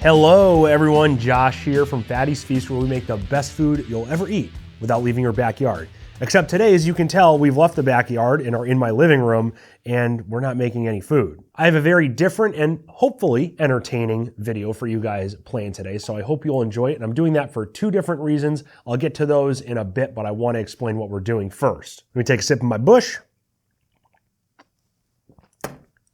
Hello everyone, Josh here from Fatty's Feast, where we make the best food you'll ever eat without leaving your backyard. Except today, as you can tell, we've left the backyard and are in my living room, and we're not making any food. I have a very different and hopefully entertaining video for you guys planned today, so I hope you'll enjoy it. And I'm doing that for two different reasons. I'll get to those in a bit, but I want to explain what we're doing first. Let me take a sip of my Busch.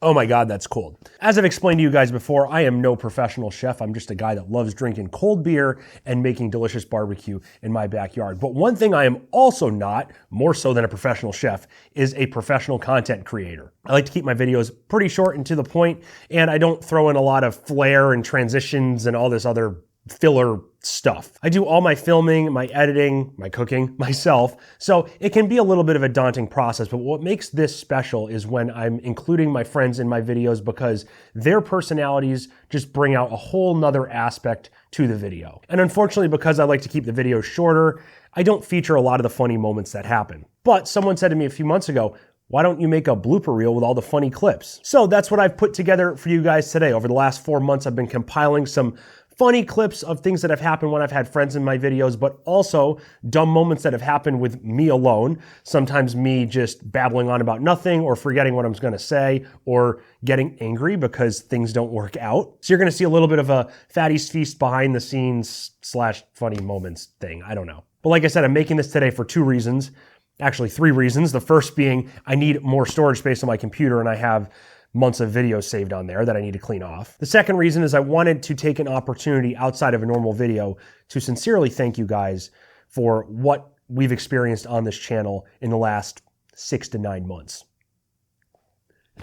Oh my God, that's cold. As I've explained to you guys before, I am no professional chef. I'm just a guy that loves drinking cold beer and making delicious barbecue in my backyard. But one thing I am also not, more so than a professional chef, is a professional content creator. I like to keep my videos pretty short and to the point, and I don't throw in a lot of flair and transitions and all this other filler stuff. I do all my filming, my editing, my cooking myself, so it can be a little bit of a daunting process, but what makes this special is when I'm including my friends in my videos because their personalities just bring out a whole nother aspect to the video. And unfortunately, because I like to keep the videos shorter, I don't feature a lot of the funny moments that happen. But someone said to me a few months ago, why don't you make a blooper reel with all the funny clips? So that's what I've put together for you guys today. Over the last 4 months, I've been compiling some funny clips of things that have happened when I've had friends in my videos, but also dumb moments that have happened with me alone. Sometimes me just babbling on about nothing or forgetting what I'm gonna say or getting angry because things don't work out. So you're gonna see a little bit of a Fatty's Feast behind the scenes / funny moments thing. I don't know. But like I said, I'm making this today for two reasons. Actually, three reasons. The first being I need more storage space on my computer and I have months of videos saved on there that I need to clean off. The second reason is I wanted to take an opportunity outside of a normal video to sincerely thank you guys for what we've experienced on this channel in the last 6 to 9 months.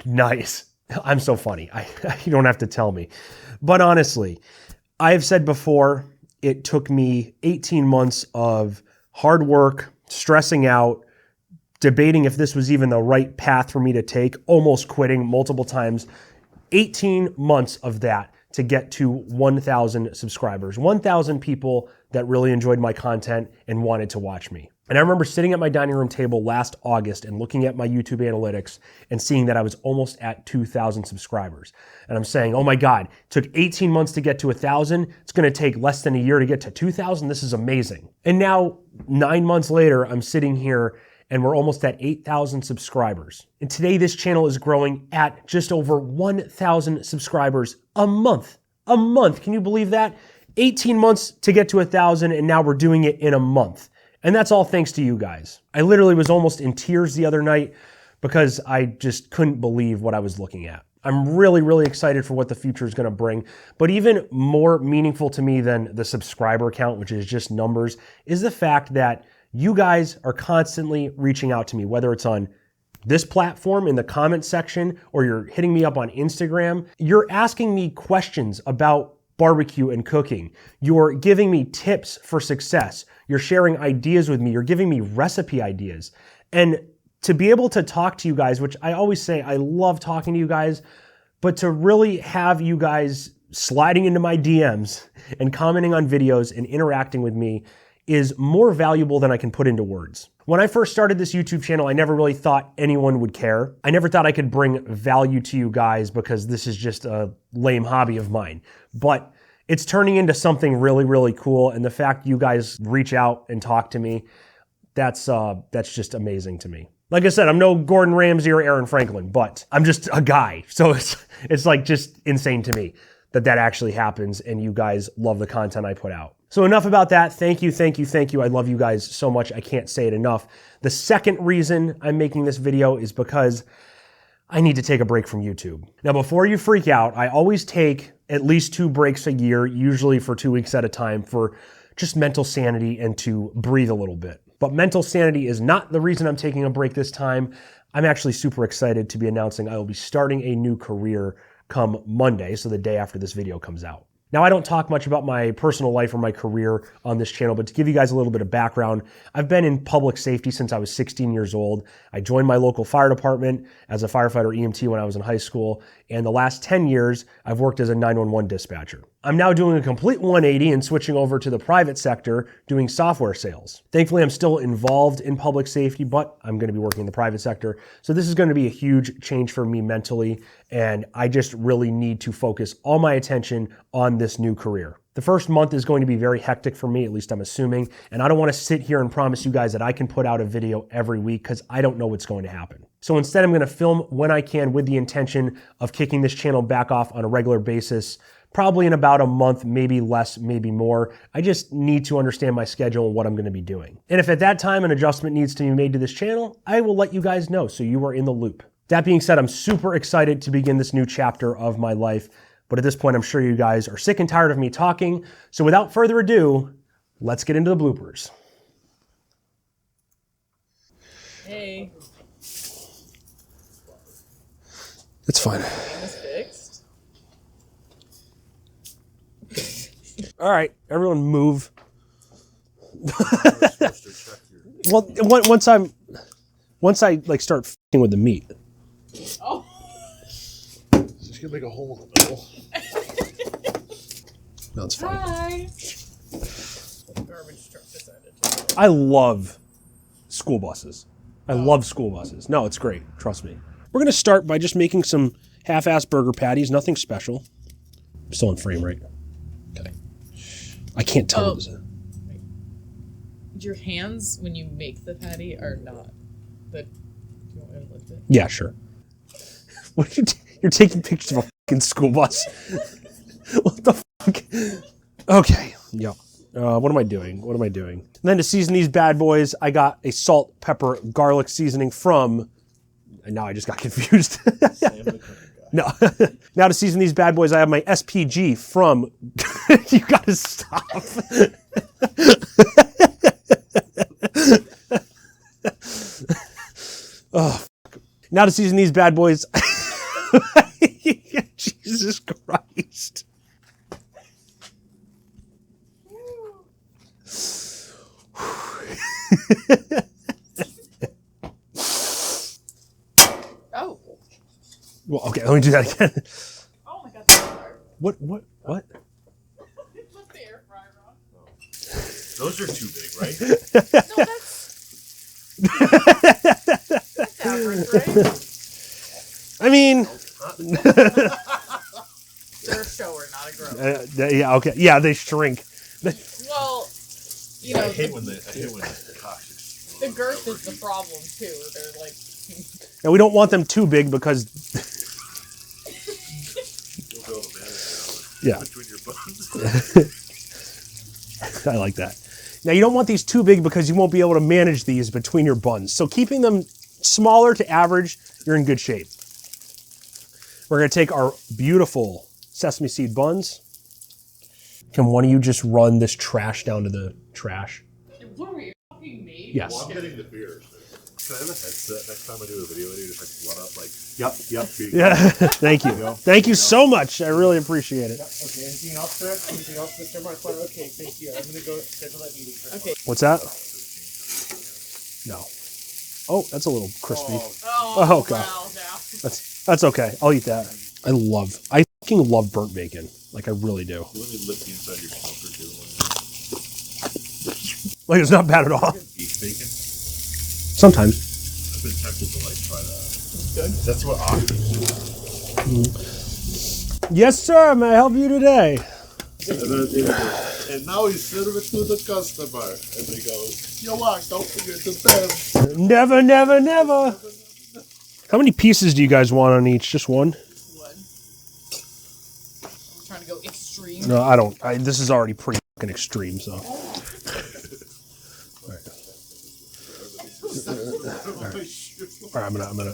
Nice. I'm so funny. You don't have to tell me. But honestly, I've said before, it took me 18 months of hard work, stressing out, debating if this was even the right path for me to take, almost quitting multiple times. 18 months of that to get to 1,000 subscribers. 1,000 people that really enjoyed my content and wanted to watch me. And I remember sitting at my dining room table last August and looking at my YouTube analytics and seeing that I was almost at 2,000 subscribers. And I'm saying, oh my God, it took 18 months to get to 1,000. It's gonna take less than a year to get to 2,000. This is amazing. And now, 9 months later, I'm sitting here and we're almost at 8,000 subscribers. And today this channel is growing at just over 1,000 subscribers a month. A month, can you believe that? 18 months to get to 1,000 and now we're doing it in a month. And that's all thanks to you guys. I literally was almost in tears the other night because I just couldn't believe what I was looking at. I'm really, really excited for what the future is gonna bring. But even more meaningful to me than the subscriber count, which is just numbers, is the fact that you guys are constantly reaching out to me, whether it's on this platform in the comment section or you're hitting me up on Instagram. You're asking me questions about barbecue and cooking. You're giving me tips for success. You're sharing ideas with me. You're giving me recipe ideas. And to be able to talk to you guys, which I always say I love talking to you guys, but to really have you guys sliding into my DMs and commenting on videos and interacting with me is more valuable than I can put into words. When I first started this YouTube channel, I never really thought anyone would care. I never thought I could bring value to you guys because this is just a lame hobby of mine. But it's turning into something really, really cool. And the fact you guys reach out and talk to me, that's just amazing to me. Like I said, I'm no Gordon Ramsay or Aaron Franklin, but I'm just a guy. So it's like just insane to me that actually happens and you guys love the content I put out. So enough about that. Thank you, thank you, thank you. I love you guys so much. I can't say it enough. The second reason I'm making this video is because I need to take a break from YouTube. Now, before you freak out, I always take at least 2 breaks a year, usually for 2 weeks at a time, for just mental sanity and to breathe a little bit. But mental sanity is not the reason I'm taking a break this time. I'm actually super excited to be announcing I will be starting a new career come Monday, so the day after this video comes out. Now, I don't talk much about my personal life or my career on this channel, but to give you guys a little bit of background, I've been in public safety since I was 16 years old. I joined my local fire department as a firefighter EMT when I was in high school, and the last 10 years, I've worked as a 911 dispatcher. I'm now doing a complete 180 and switching over to the private sector doing software sales. Thankfully, I'm still involved in public safety, but I'm going to be working in the private sector. So this is going to be a huge change for me mentally, and I just really need to focus all my attention on this new career. The first month is going to be very hectic for me, at least I'm assuming, and I don't want to sit here and promise you guys that I can put out a video every week because I don't know what's going to happen. So instead, I'm going to film when I can with the intention of kicking this channel back off on a regular basis, probably in about a month, maybe less, maybe more. I just need to understand my schedule and what I'm going to be doing. And if at that time an adjustment needs to be made to this channel, I will let you guys know so you are in the loop. That being said, I'm super excited to begin this new chapter of my life. But at this point, I'm sure you guys are sick and tired of me talking. So without further ado, let's get into the bloopers. Hey. It's fine. Fixed. All right, everyone move. Well, once I like start f***ing with the meat. Oh. Just gonna make a hole in the middle. No, it's fine. Hi. Garbage truck decided to. I love school buses. I love school buses. No, it's great. Trust me. We're gonna start by just making some half-ass burger patties. Nothing special. I'm still in frame, right? Okay. I can't tell. Your hands when you make the patty are not. But do you want me to lift it? Yeah, sure. What are you? You're taking pictures of a fucking school bus. What the fuck? Okay. Yep. What am I doing? What am I doing? And then to season these bad boys, I got a salt, pepper, garlic seasoning from. And now I just got confused. No. Now to season these bad boys, I have my SPG from. You gotta stop. Oh. Now to season these bad boys. Jesus Christ. Oh. Well, okay, let me do that again. Oh my god, that's hard. What? Put the air fryer on. Those are too big, right? No, that's average, right? I mean, They're a shower, not a grower. yeah, okay, yeah, they shrink. Well, you know, I hate when the cocks explode. the girth is the problem too. They're like. And we don't want them too big because, You'll be able to manage it yeah, between your buns. I like that. Now you don't want these too big because you won't be able to manage these between your buns. So keeping them smaller to average, you're in good shape. We're gonna take our beautiful sesame seed buns. Can one of you just run this trash down to the trash? What are we fucking made? Yes. Well, I'm getting the beer. Can I have a headset next time I do a video? You just like run up like, Yep. here you Yeah. go. Thank you. Thank you so much. I really appreciate it. Okay, anything else, sir? Anything else, Mr. Marquardt? Okay, thank you. I'm going to go schedule that meeting. Okay. What's that? No. Oh, that's a little crispy. Oh, God. wow, now. That's okay. I'll eat that. I fucking love burnt bacon. Like I really do. Let me lick the inside of your smoker too. Like it's not bad at all. Beef bacon? Sometimes. I've been tempted to like try that. Good. That's what octopus is. Yes, sir. May I help you today? And now you serve it to the customer. And they go, you what? Don't forget the bell. Never, never, never. How many pieces do you guys want on each? Just one? One. I'm trying to go extreme. No, I don't. This is already pretty fucking extreme, so. All right, I'm gonna.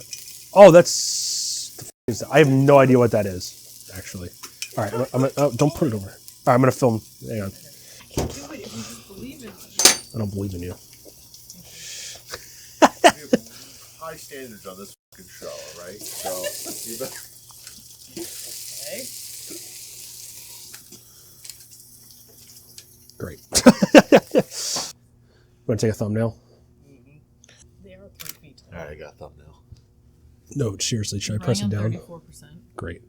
Oh, that's. I have no idea what that is, actually. All right, I'm gonna. Oh, don't put it over. All right, I'm gonna film. Hang on. I can't do it if you just believe in me. I don't believe in you. High standards on this fucking show, all right? So, you better. Okay. Great. Want to take a thumbnail? They are 3 feet tall. All right, I got a thumbnail. No, seriously, should I press it down? 34%. Great.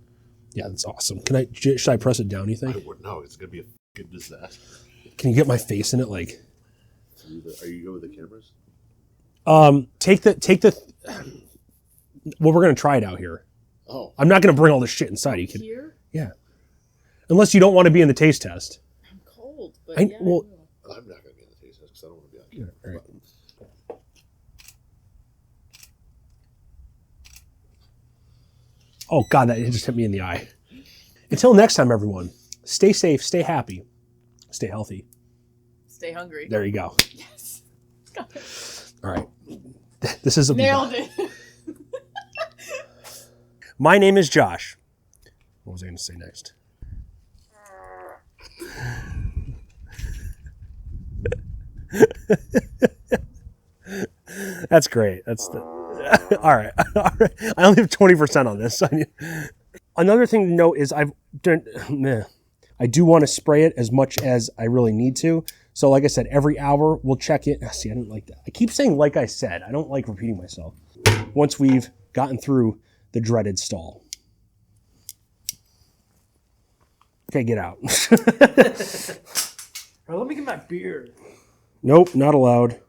Yeah, that's awesome. Should I press it down, you think? I would know. It's going to be a fucking disaster. Can you get my face in it? Like, Are you good with the cameras? take the. Well, we're gonna try it out here. Oh. I'm not gonna bring all this shit inside. You can. Here? Yeah. Unless you don't want to be in the taste test. I'm cold, but I will. I'm not going to be in the taste test because I don't want to be on Yeah, camera. right. Oh God, that just hit me in the eye. Until next time, everyone. Stay safe. Stay happy. Stay healthy. Stay hungry. There you go. Yes. All right. This is a Nailed it. My name is Josh. What was I going to say next? That's great. That's the. All right. All right. I only have 20% on this. Another thing to note is I do want to spray it as much as I really need to. So like I said, every hour we'll check it. See, I didn't like that. I keep saying like I said. I don't like repeating myself. Once we've gotten through the dreaded stall. Okay, get out. All right, let me get my beer. Nope, not allowed.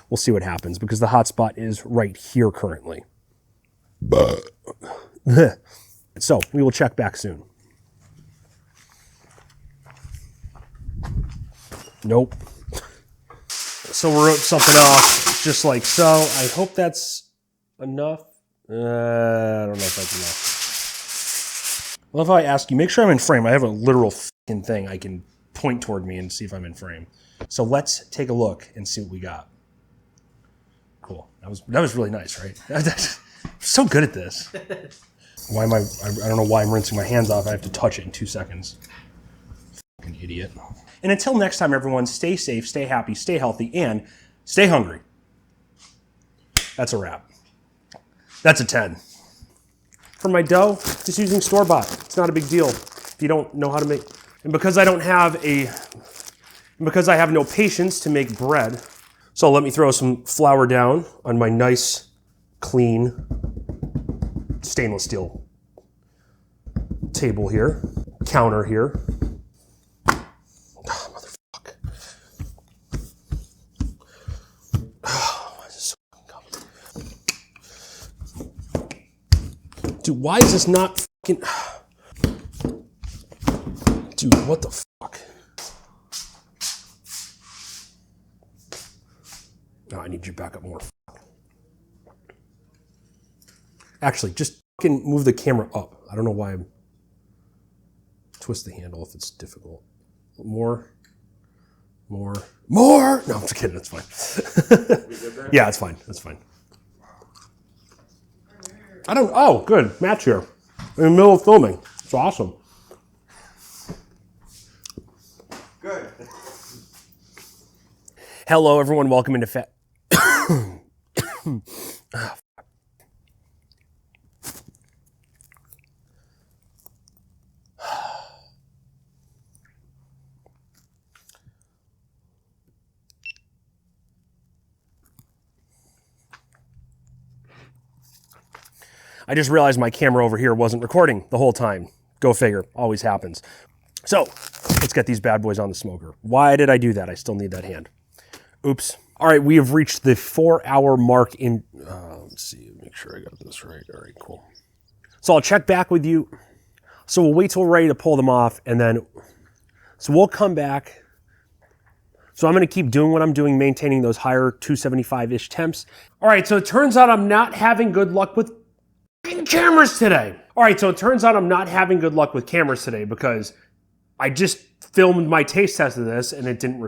We'll see what happens because the hot spot is right here currently. So we will check back soon. Nope. So we wrote something off just like so. I hope that's enough. I don't know if that's enough. I love how I ask you, make sure I'm in frame. I have a literal fucking thing I can point toward me and see if I'm in frame. So let's take a look and see what we got. Cool. That was really nice, right? I'm so good at this. Why am I don't know why I'm rinsing my hands off. I have to touch it in 2 seconds. Fucking idiot. And until next time, everyone, stay safe, stay happy, stay healthy, and stay hungry. That's a wrap. That's a 10. For my dough, just using store-bought. It's not a big deal if you don't know how to make. And because I have no patience to make bread, so let me throw some flour down on my nice, clean, stainless steel table here, counter here. Oh, motherfucker. Oh, this is so complicated. Dude, why is this not fucking... Dude, what the fuck? Oh, I need you back up more. Actually, just fucking move the camera up. I don't know why I'm... Twist the handle if it's difficult. More. No, I'm just kidding. That's fine. Yeah, it's fine. That's fine. Oh, good. Matt's here. In the middle of filming. It's awesome. Good. Hello, everyone. Welcome into Fat... I just realized my camera over here wasn't recording the whole time. Go figure. Always happens. So, let's get these bad boys on the smoker. Why did I do that? I still need that hand. Oops. All right, we have reached the 4-hour mark in... let's see, make sure I got this right. All right, cool. So I'll check back with you. So we'll wait till we're ready to pull them off, and then... So we'll come back. So I'm going to keep doing what I'm doing, maintaining those higher 275-ish temps. All right, so it turns out I'm not having good luck with cameras today. All right, so it turns out I'm not having good luck with cameras today because I just filmed my taste test of this and it didn't...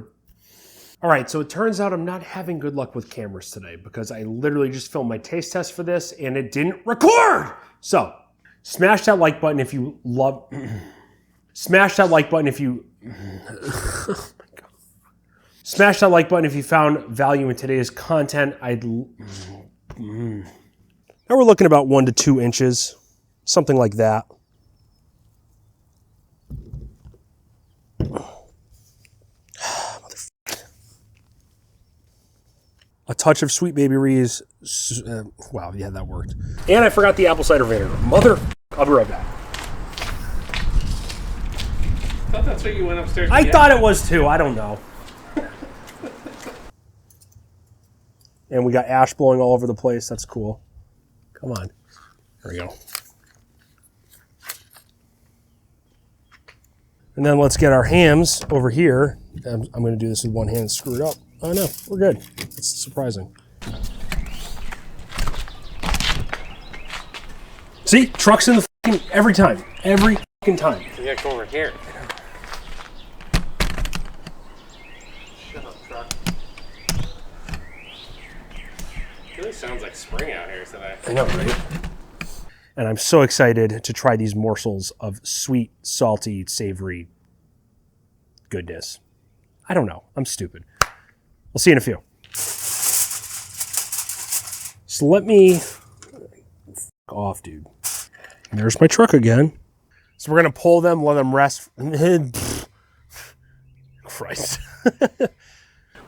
All right, so it turns out I'm not having good luck with cameras today because I literally just filmed my taste test for this and it didn't record. So smash that like button if you love... Smash that like button if you... Oh my God. Smash that like button if you found value in today's content. Now we're looking about 1 to 2 inches, something like that. A touch of Sweet Baby Ree's. Wow, yeah, that worked. And I forgot the apple cider vinegar. I'll be right back. thought that's what you went upstairs to I get. thought it was too. I don't know. And we got ash blowing all over the place. That's cool. Come on. There we go. And then let's get our hams over here. I'm going to do this with one hand, screw it up. Oh no, we're good. It's surprising. See, trucks in the fucking every time. Every fucking time. We gotta go over here. Shut up, truck. It really sounds like spring out here today. I know, right? And I'm so excited to try these morsels of sweet, salty, savory goodness. I don't know. I'm stupid. We'll see you in a few. So let me... off, dude. And there's my truck again. So we're going to pull them, let them rest. Christ.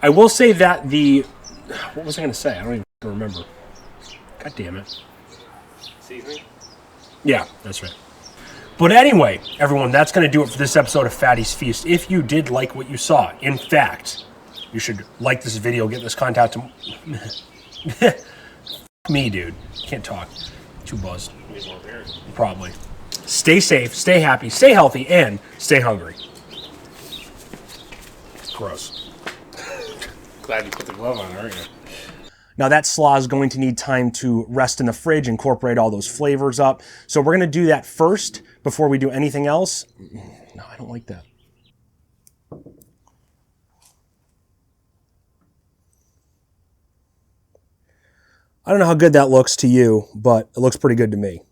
I will say that the... What was I going to say? I don't even remember. God damn it. Seasoning? Yeah, that's right. But anyway, everyone, that's going to do it for this episode of Fatty's Feast. If you did like what you saw, in fact, you should like this video, get this contact to... me, dude. Can't talk. Too buzzed. Probably. Stay safe, stay happy, stay healthy, and stay hungry. Gross. Glad you put the glove on, aren't you? Now that slaw is going to need time to rest in the fridge, incorporate all those flavors up. So we're going to do that first before we do anything else. No, I don't like that. I don't know how good that looks to you, but it looks pretty good to me.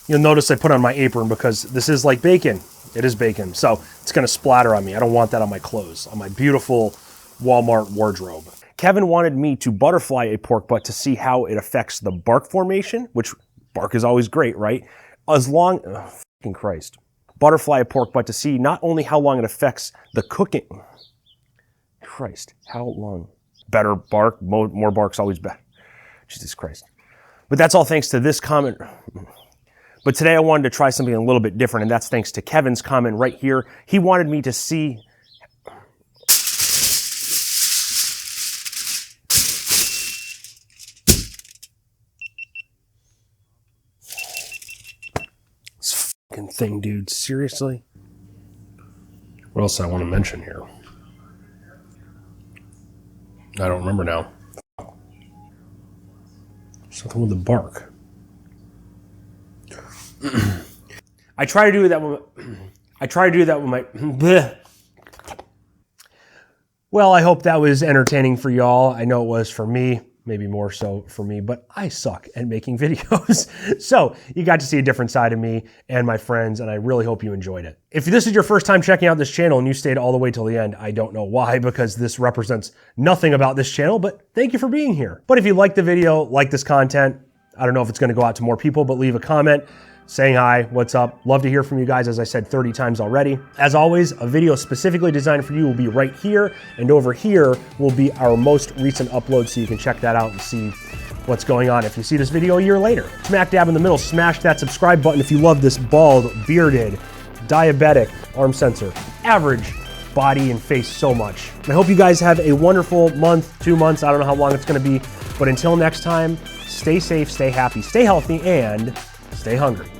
You'll notice I put on my apron because this is like bacon. It is bacon, so it's going to splatter on me. I don't want that on my clothes, on my beautiful Walmart wardrobe. Kevin wanted me to butterfly a pork butt to see how it affects the bark formation, which bark is always great, right? As long, oh, fucking Christ. Butterfly a pork butt to see not only how long it affects the cooking. Christ, how long? Better bark, more bark's always better. Jesus Christ. But that's all thanks to this comment. But today I wanted to try something a little bit different, and that's thanks to Kevin's comment right here. He wanted me to see... This fucking thing, dude. Seriously? What else I want to mention here? I don't remember now. Something with the bark. I try to do that with my bleh. Well, I hope that was entertaining for y'all. I know it was for me, maybe more so for me, but I suck at making videos. So you got to see a different side of me and my friends, and I really hope you enjoyed it. If this is your first time checking out this channel and you stayed all the way till the end, I don't know why, because this represents nothing about this channel, but thank you for being here. But if you like the video, like this content, I don't know if it's going to go out to more people, but leave a comment saying hi, what's up. Love to hear from you guys, as I said 30 times already. As always, a video specifically designed for you will be right here, and over here will be our most recent upload, so you can check that out and see what's going on if you see this video a year later. Smack dab in the middle, smash that subscribe button if you love this bald, bearded, diabetic, arm sensor, average body and face so much. And I hope you guys have a wonderful month, 2 months, I don't know how long it's gonna be, but until next time, stay safe, stay happy, stay healthy, and stay hungry.